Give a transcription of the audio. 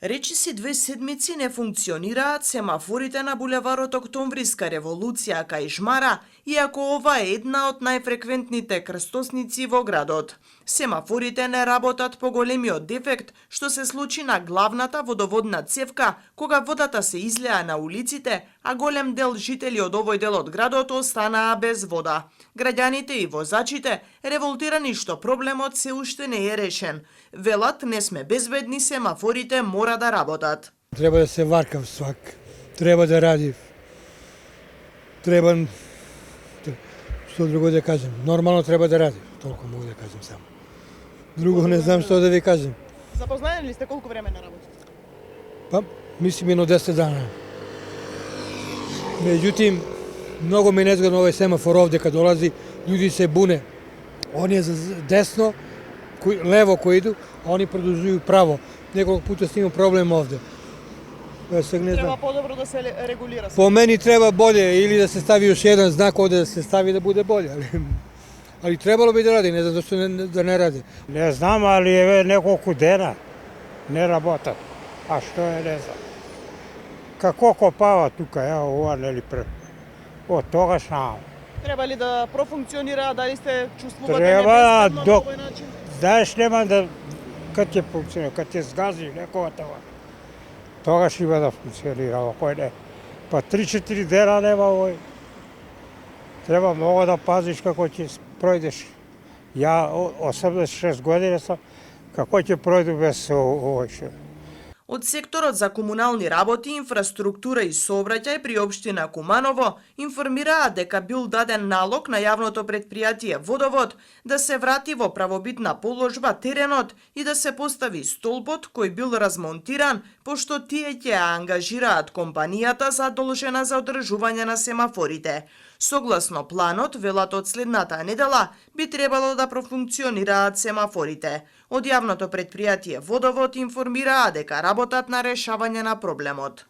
Речиси 2 седмици не функционираат семафорите на булеварот Октомвриска револуција кај Жмара, иако ова е една од најфреквентните крстосници во градот. Семафорите не работат по големиот дефект што се случи на главната водоводна цевка кога водата се излеа на улиците, а голем дел жители од овој дел од градот останаа без вода. Граѓаните и возачите револтирани што проблемот се уште не е решен. Велат не сме безбедни, семафорите мора да работат. Треба да се варкав свак, треба да ради. Треба, што друго да кажем, нормално треба да ради, толку могу да кажем само. Друго не знам што да ви кажем. Запознаени ли сте колку време на работа? Па, мислим едно 10 дана. Меѓутим, многу ми незгодно овој семафор овде кога долази, луѓе се буне. Они за десно, лево кои иду, а они продолжуваат право. Неколку пута сме имали проблем овде. Треба подобро да се регулира. По мене треба боле или да се стави još еден знак овде да се стави да буде боле, ali trebalo bi da radi, ne znam zašto da ne radi. Не знам, али еве неколку дена не работат. А што е, не знам. Како копава тука, ево ова нели пред. Од тогаш наам. Треба ли да профункционира, дали сте чувствувате Треба небезбедно на док. овој начин? Знаеш, нема да кад ќе функционира, кад ќе сгази некоја това. Тогаш има да функционира, кој не. Па 3-4 дена нема овој. Треба многу да пазиш како ќе пројдеш. Ја 86 години сам, како ќе пројду без овој што. Од секторот за комунални работи, инфраструктура и сообраќај при општина Куманово информираат дека бил даден налог на јавното претпријатие Водовод да се врати во правобитна положба теренот и да се постави столбот кој бил размонтиран, пошто тие ќе ја ангажираат компанијата задолжена за одржување на семафорите. Согласно планот, велат од следната недела, би требало да профункционираат семафорите. Од јавното претпријатие Водовод информираа дека работат на решавање на проблемот.